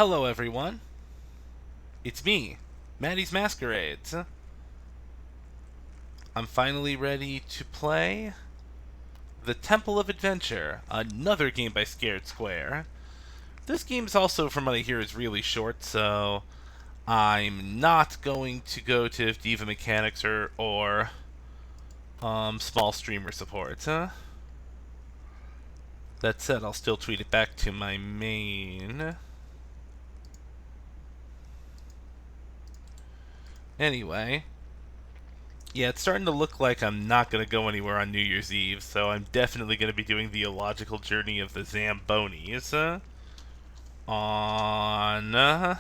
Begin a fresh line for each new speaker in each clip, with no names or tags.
Hello, everyone. It's me, Maddie's Masquerades. I'm finally ready to play The Temple of Adventure, another game by Scared Square. This game is also, from what I hear, is really short, so I'm not going to go to Diva Mechanics or small streamer support. That said, I'll still tweet it back to my main. Anyway, yeah, it's starting to look like I'm not going to go anywhere on New Year's Eve, so I'm definitely going to be doing the illogical journey of the Zambonis on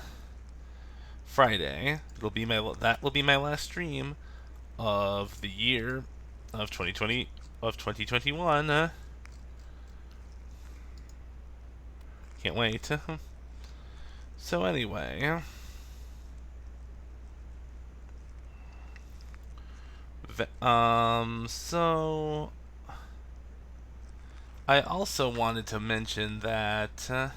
Friday. That will be my last stream of the year of 2021. Can't wait. So anyway, so I also wanted to mention that.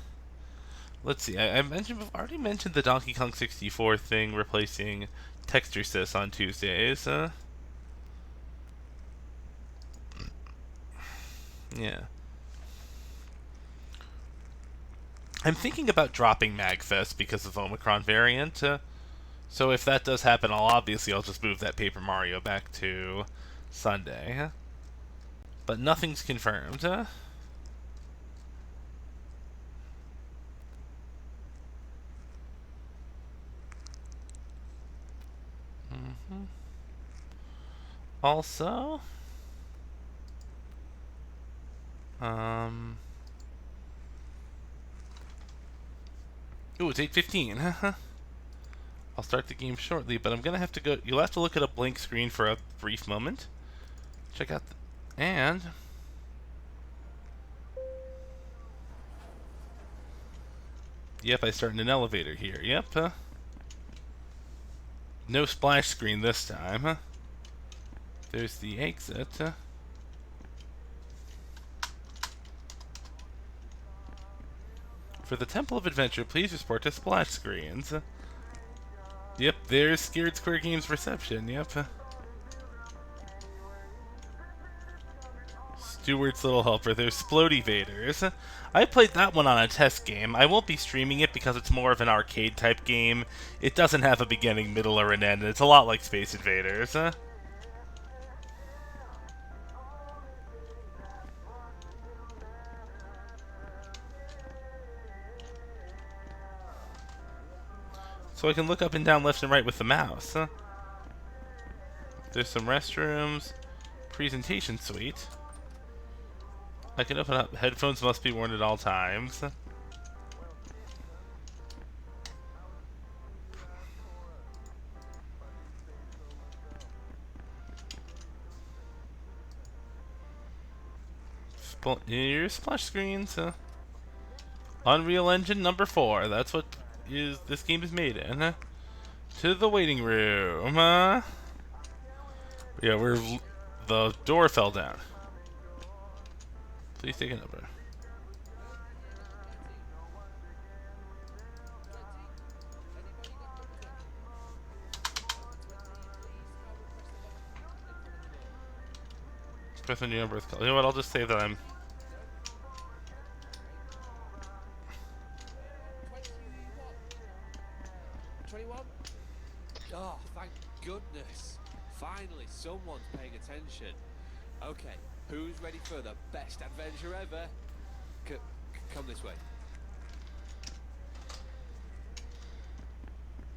Let's see. Already mentioned the Donkey Kong 64 thing replacing Texture Sys on Tuesdays. Yeah. I'm thinking about dropping MagFest because of Omicron variant. So if that does happen, I'll just move that Paper Mario back to Sunday. But nothing's confirmed. Also, ooh, it's 8:15. I'll start the game shortly, but I'm gonna have to go. You'll have to look at a blank screen for a brief moment. Check out, and yep, I start in an elevator here. Yep. No splash screen this time. There's the exit. For the Temple of Adventure, please respond to splash screens. Yep, there's Scared Square Games reception. Yep. Stewart's Little Helper. There's Splody Vaders. I played that one on a test game. I won't be streaming it because it's more of an arcade type game. It doesn't have a beginning, middle, or an end. It's a lot like Space Invaders. So I can look up and down, left and right with the mouse. There's some restrooms. Presentation suite. I can open up. Headphones must be worn at all times. Your splash screens. Unreal Engine number 4. That's what this game is made in. To the waiting room. Yeah, the door fell down. Please take a number. Press a new number with color. You know what? I'll just say that I'm.
21? Oh, thank goodness. Finally, someone's paying attention. Okay, who's ready for the best adventure ever? Come this way.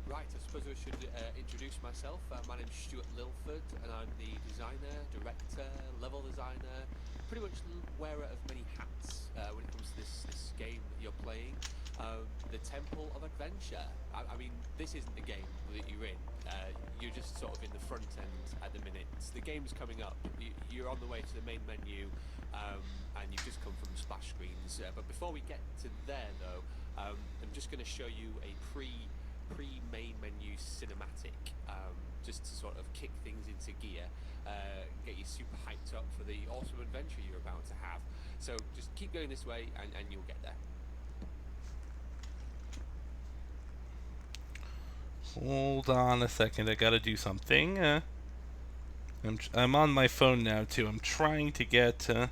Right, I suppose I should introduce myself. My name's Stuart Lilford, and I'm the designer, director, level designer, pretty much wearer of many hats when it comes to this game that you're playing. The Temple of Adventure. I mean, this isn't the game that you're in. You're just sort of in the front end at the minute. The game's coming up. You're on the way to the main menu, and you've just come from splash screens. But before we get to there, though, I'm just going to show you a pre-main menu cinematic, just to sort of kick things into gear, get you super hyped up for the awesome adventure you're about to have. So just keep going this way, and you'll get there.
Hold on a second, I gotta do something. I'm on my phone now too. I'm trying to get to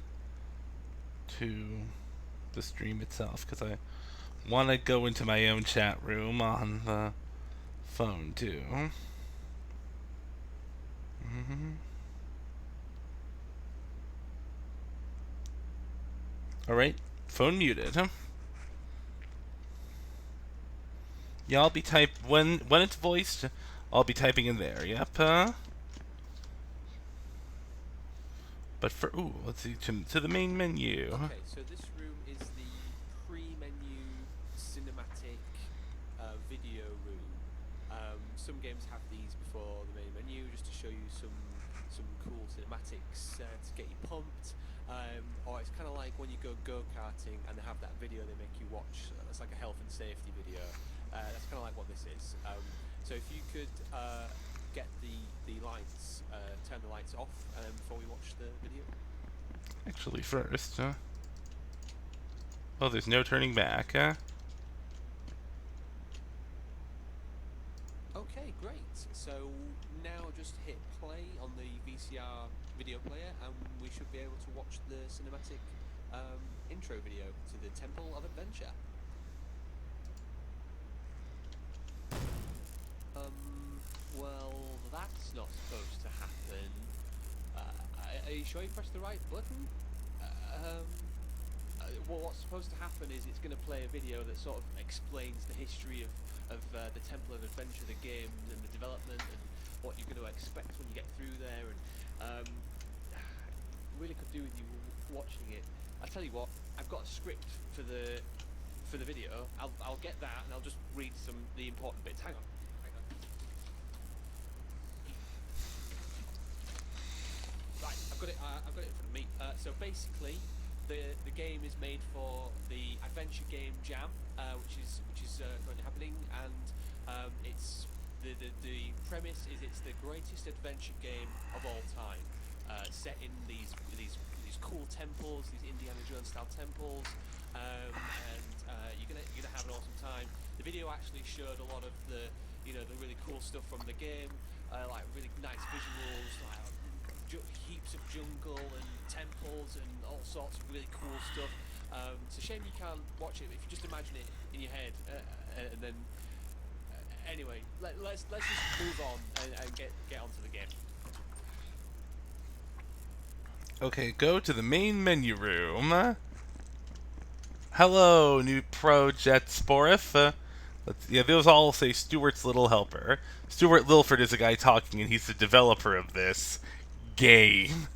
the stream itself because I want to go into my own chat room on the phone too. All right, phone muted. Yeah, I'll be when it's voiced. I'll be typing in there. Yep. But for let's see to the main menu.
Okay, so this room is the pre-menu cinematic video room. Some games have these before the main menu, just to show you some cool cinematics to get you pumped. Or it's kind of like when you go karting and they have that video they make you watch. It's like a health and safety video. That's kind of like what this is. So if you could get the lights, turn the lights off before we watch the video.
Actually, first, oh, there's no turning back.
Okay, great. So now just hit play on the VCR video player, and we should be able to watch the cinematic intro video to the Temple of Adventure. Well, that's not supposed to happen. Are you sure you pressed the right button? Well, what's supposed to happen is it's going to play a video that sort of explains the history of the Temple of Adventure, the game, and the development, and what you're going to expect when you get through there. And really could do with you watching it. I'll tell you what, I've got a script for the video. I'll get that, and I'll just read the important bits. Hang on. Right, I've got it in front of me. So basically, the game is made for the Adventure Game Jam, which is currently happening, and it's the premise is it's the greatest adventure game of all time, set in these cool temples, these Indiana Jones style temples, and you're gonna have an awesome time. The video actually showed a lot of the really cool stuff from the game, like really nice visuals, like heaps of jungle and temples and all sorts of really cool stuff. It's a shame you can't watch it, but if you just imagine it in your head, and then anyway, let's just move on and get onto the game.
Okay, go to the main menu room. Hello, new Project Sporif. Those all say Stuart's Little Helper. Stuart Lilford is a guy talking, and he's the developer of this game.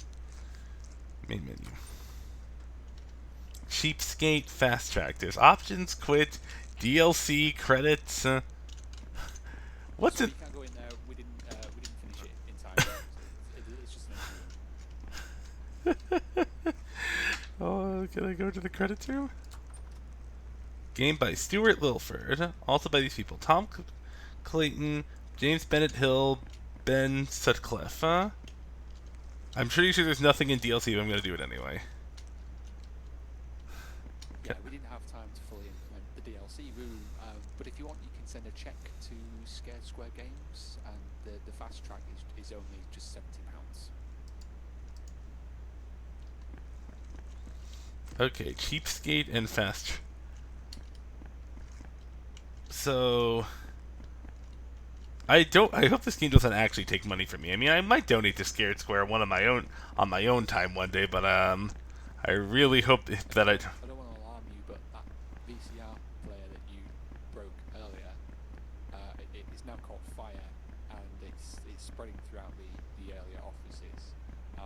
Main menu. Cheapskate Fast Track. There's options, quit, DLC, credits. What's it?
We can't go in there. We didn't finish it in time. It's just an
Oh, can I go to the credits room? Game by Stuart Lilford. Also by these people: Tom Clayton, James Bennett Hill, Ben Sutcliffe. I'm pretty sure there's nothing in DLC, but I'm going to do it anyway.
Yeah, we didn't have time to fully implement the DLC room, but if you want, you can send a check to Scared Square Games, and the fast track is only just £70.
Okay, cheapskate and fast. So I hope this game doesn't actually take money from me. I mean, I might donate to Scared Square on my own time one day, but I really hope that
I don't want to alarm you, but that VCR player that you broke earlier, it is now caught fire, and it's spreading throughout the earlier offices. I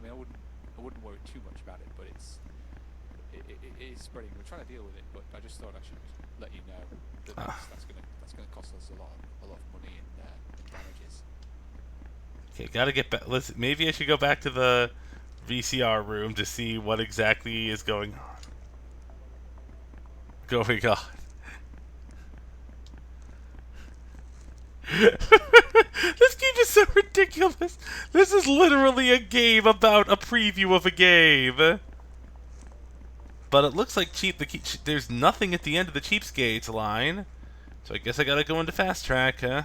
mean, I wouldn't worry too much about it, but it is spreading. We're trying to deal with it, but I just thought I should let you know that that's gonna cost us a lot of money in damages.
Okay, gotta get back. Maybe I should go back to the VCR room to see what exactly is going on. This game is so ridiculous. This is literally a game about a preview of a game. But it looks like there's nothing at the end of the cheapskates line. So I guess I gotta go into fast track, huh?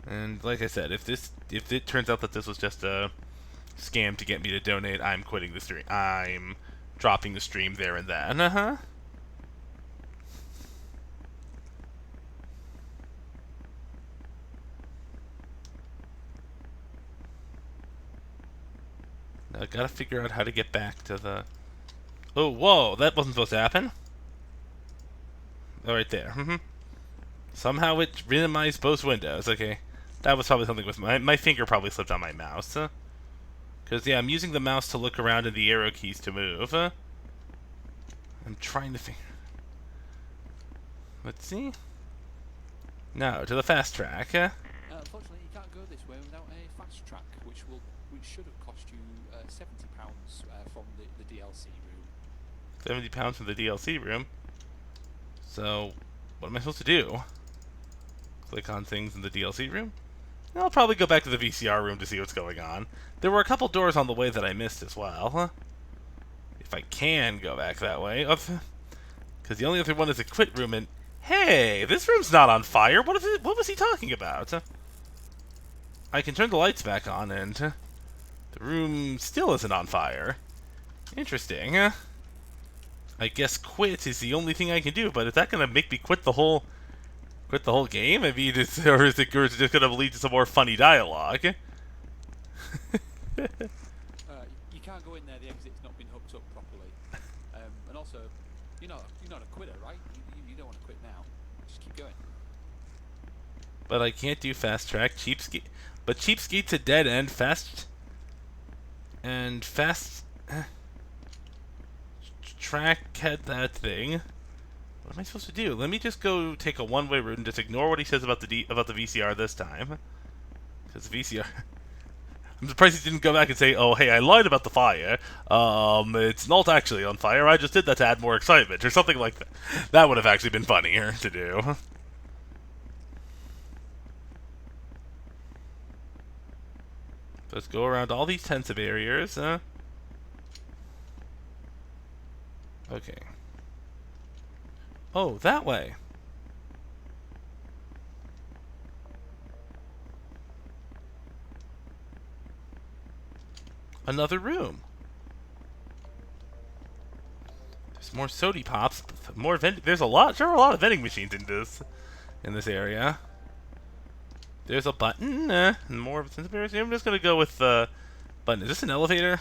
And like I said, if it turns out that this was just a scam to get me to donate, I'm quitting the stream. I'm dropping the stream there and then. Uh-huh. Now I gotta figure out how to get back to the... Oh, whoa, that wasn't supposed to happen. Oh, right there. Somehow it minimized both windows. Okay. That was probably something with my finger probably slipped on my mouse. Because, yeah, I'm using the mouse to look around and the arrow keys to move. I'm trying to figure... Let's see. No, to the fast track.
Unfortunately, you can't go this way without a fast track, which should have cost you £70 from the DLC room.
£70 from the DLC room. So, what am I supposed to do? Click on things in the DLC room? I'll probably go back to the VCR room to see what's going on. There were a couple doors on the way that I missed as well. If I can go back that way. Because the only other one is a quit room, and... Hey! This room's not on fire! What was he talking about? I can turn the lights back on, and... the room still isn't on fire. Interesting. I guess quit is the only thing I can do, but is that going to make me quit the whole game? I mean, or is it just going to lead to some more funny dialogue?
You can't go in there. The exit's not been hooked up properly. And also, you're not a quitter, right? You don't want to quit now. Just keep going.
But I can't do fast track. But Cheapskate's a dead end. Fast track had that thing. What am I supposed to do? Let me just go take a one-way route and just ignore what he says about the VCR this time. Because VCR... I'm surprised he didn't go back and say, oh, hey, I lied about the fire. It's not actually on fire. I just did that to add more excitement, or something like that. That would have actually been funnier to do. Let's go around all these tents of barriers. Okay. Oh, that way. Another room. There's more sody pops. More There's a lot. There are a lot of vending machines in this area. There's a button. More of a I'm just gonna go with the button. Is this an elevator?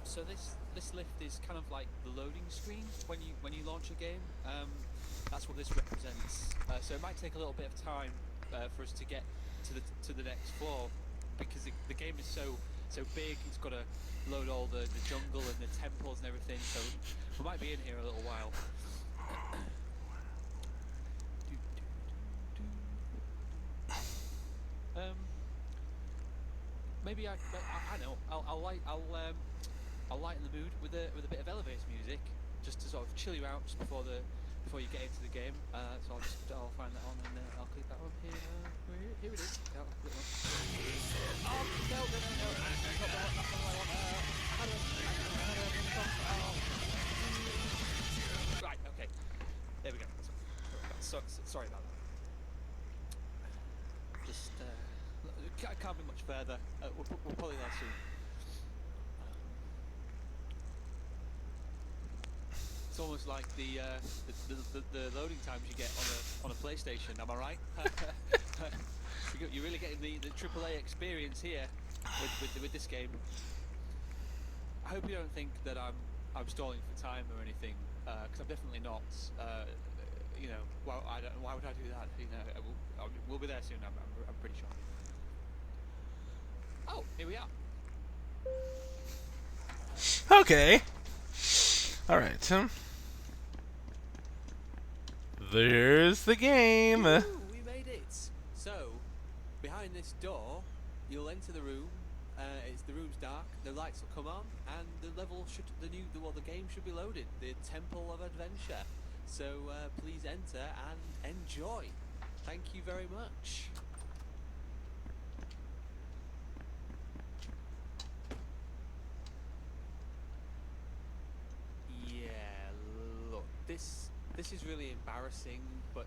So this lift is kind of like the loading screen when you launch a game. That's what this represents. So it might take a little bit of time for us to get to the next floor, because the game is so big. It's got to load all the jungle and the temples and everything. So we might be in here a little while. Maybe I know. I'll lighten the mood with a bit of elevator music, just to sort of chill you out just before you get into the game. So I'll find that on and I'll click that one here. Here it is. Yeah, I'll click that one. Oh no! That's not the one I want. Right. Okay. There we go. Sorry about that. Just can't be much further. We're probably there soon. It's almost like the loading times you get on a PlayStation. Am I right? You're really getting the AAA experience here with this game. I hope you don't think that I'm stalling for time or anything, because I'm definitely not. You know, why would I do that? You know, we'll be there soon. I'm pretty sure. Oh, here we are.
Okay. All right. There's the game.
Ooh, we made it. So, behind this door, you'll enter the room. The room's dark. The lights will come on, and the game should be loaded. The Temple of Adventure. So please enter and enjoy. Thank you very much. Yeah, look, this is really embarrassing, but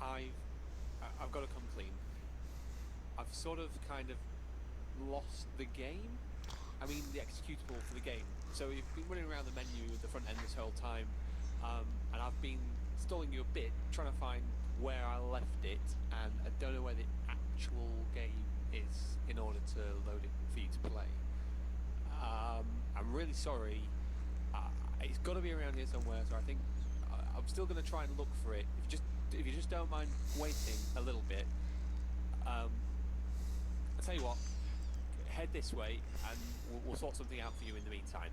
I've got to come clean. I've sort of kind of lost the game. I mean, the executable for the game. So you've been running around the menu at the front end this whole time, and I've been stalling you a bit, trying to find where I left it, and I don't know where the actual game is in order to load it for you to play. I'm really sorry. It's got to be around here somewhere, so I think I'm still going to try and look for it. If you just don't mind waiting a little bit, I'll tell you what. Head this way, and we'll sort something out for you in the meantime.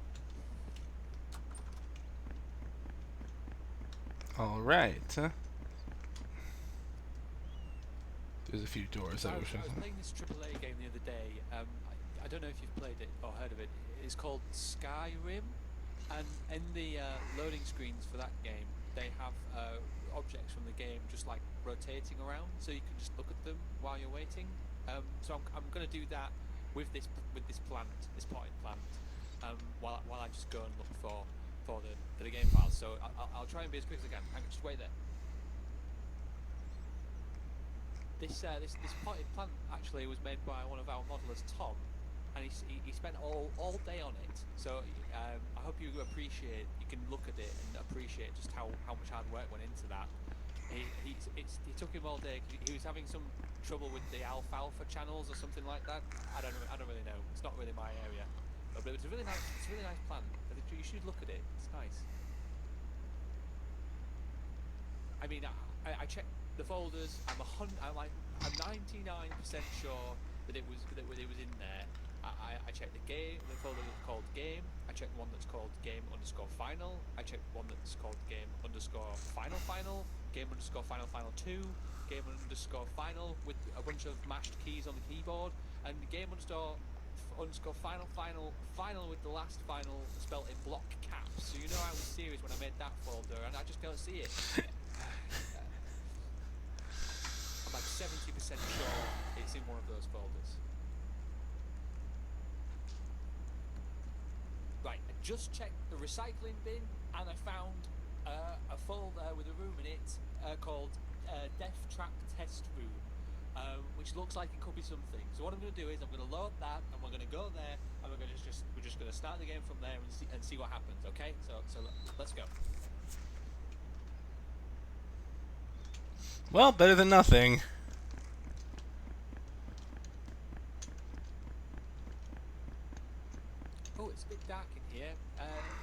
All right. There's a few doors.
I was playing this AAA game the other day. I don't know if you've played it or heard of it. It's called Skyrim, and in the loading screens for that game, they have objects from the game just like rotating around, so you can just look at them while you're waiting. So I'm going to do that with this plant, this potting plant, while I just go and look for the game files. So I'll try and be as quick as I can. Just wait there. This potted plant actually was made by one of our modelers, Tom, and he spent all day on it. So I hope you can look at it and appreciate just how much hard work went into that. It took him all day. He was having some trouble with the alfalfa channels or something like that. I don't really know. It's not really my area. But it's a really nice plant. You should look at it. It's nice. I mean, I checked the folders. I'm 99% sure that it was in there. I checked the folder that's called game. I checked one that's called game_final. I checked one that's called game_final. Game_final 2, game_final with a bunch of mashed keys on the keyboard, and game_final with the last final spelled in block caps. So you know I was serious when I made that folder, and I just don't see it. I'm like 70% sure it's in one of those folders. Right, I just checked the recycling bin, and I found a folder with a room in it called Death Trap Test Room, which looks like it could be something. So what I'm going to do is I'm going to load that, and we're going to go there, and we're just going to start the game from there and see what happens. Okay? So let's go.
Well, better than nothing.
Oh, it's a bit dark in here.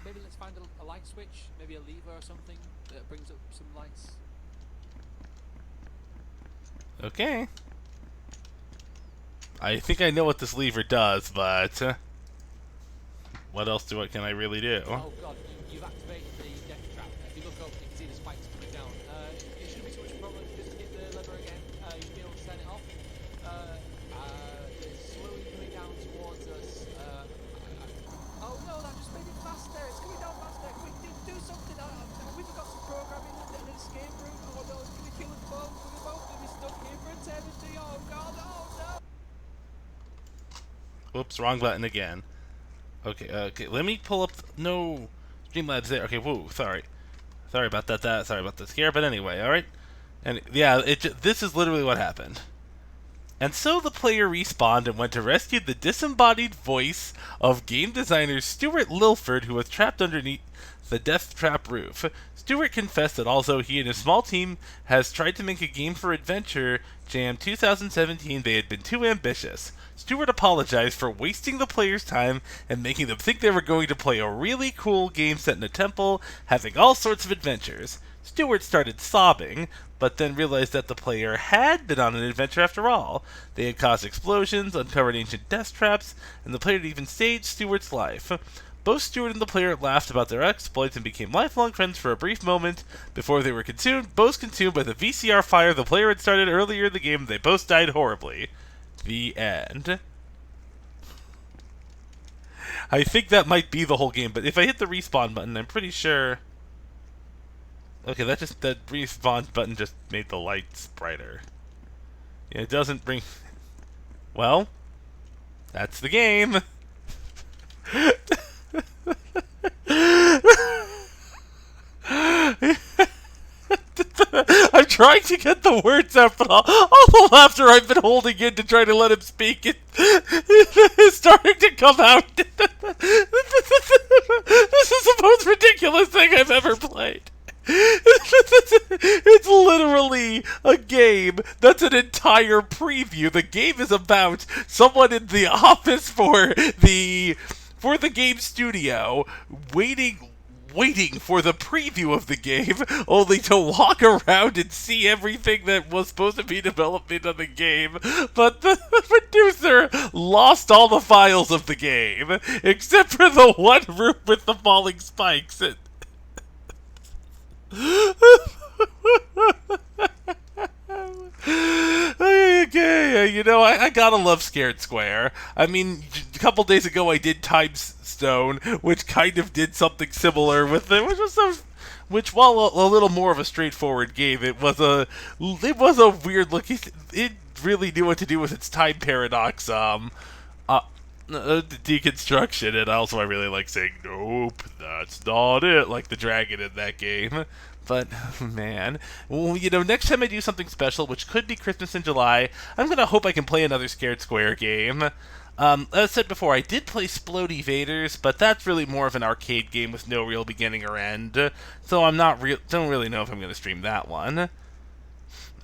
Maybe let's find a light switch, maybe a lever or something that brings up some lights.
Okay. I think I know what this lever does, but what else can I really do?
Oh god, you've activated the death trap. If you look up, you can see the spikes coming down. It shouldn't be so much problem. Just hit the lever again. You'll be able to turn it off. It's slowly coming down towards us. Oh no, that just made it faster. It's coming down faster. Quick, do something. We've got some programming and an escape route. Oh no, it's going to kill us both. We're both going to be stuck here for eternity. Oh god, oh no.
Whoops, wrong button again. Okay, let me pull up. No, Streamlabs there. Okay, whoa, sorry about that. Sorry about the scare, but anyway, all right. And yeah, this is literally what happened. And so the player respawned and went to rescue the disembodied voice of game designer Stuart Lilford, who was trapped underneath the death trap roof. Stuart confessed that although he and his small team has tried to make a game for Adventure Jam 2017, they had been too ambitious. Stuart apologized for wasting the players' time and making them think they were going to play a really cool game set in a temple, having all sorts of adventures. Stuart started sobbing, but then realized that the player had been on an adventure after all. They had caused explosions, uncovered ancient death traps, and the player had even saved Stuart's life. Both Stuart and the player laughed about their exploits and became lifelong friends for a brief moment before they were both consumed by the VCR fire the player had started earlier in the game, and they both died horribly. The end. I think that might be the whole game, but if I hit the respawn button, I'm pretty sure... Okay, that respawn button just made the lights brighter. Yeah, it doesn't bring... Well, that's the game. I'm trying to get the words out, but all the laughter I've been holding in to try to let him speak is starting to come out. This is the most ridiculous thing I've ever played. It's literally a game that's an entire preview. The game is about someone in the office for the game studio waiting for the preview of the game, only to walk around and see everything that was supposed to be development of the game. But the producer lost all the files of the game, except for the one room with the falling spikes. Okay, you know, I gotta love Scared Square. I mean, a couple days ago I did Time Stone, which kind of did something similar with it, which while a little more of a straightforward game, it was a weird looking. It really knew what to do with its time paradox. Deconstruction, and also I really like saying, nope, that's not it, like the dragon in that game. But, man, well, you know, next time I do something special, which could be Christmas in July, I'm gonna hope I can play another Scared Square game. As I said before, I did play Splody Vaders, but that's really more of an arcade game with no real beginning or end, so don't really know if I'm gonna stream that one.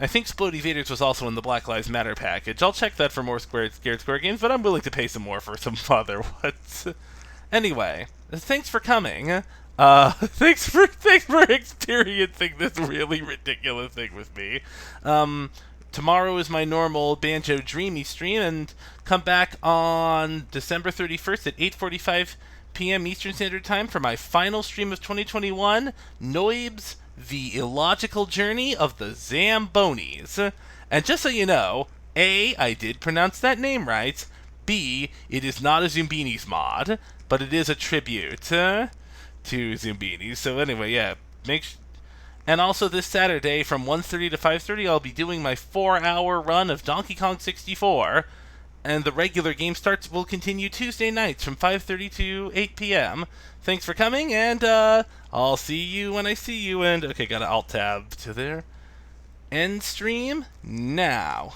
I think Splody Vaders was also in the Black Lives Matter package. I'll check that for more Scared Square games, but I'm willing to pay some more for some other ones. Anyway, thanks for coming. Thanks for experiencing this really ridiculous thing with me. Tomorrow is my normal Banjo Dreamy stream, and come back on December 31st at 8:45 p.m. Eastern Standard Time for my final stream of 2021, Noibs: The Illogical Journey of the Zambonis. And just so you know, A, I did pronounce that name right, B, it is not a Zumbinis mod, but it is a tribute to Zumbinis. So anyway, yeah, and also this Saturday from 1:30 to 5:30, I'll be doing my 4-hour run of Donkey Kong 64, and the regular game will continue Tuesday nights from 5:30 to 8 p.m. Thanks for coming, and I'll see you when I see you, and okay, gotta alt-tab to there. End stream now.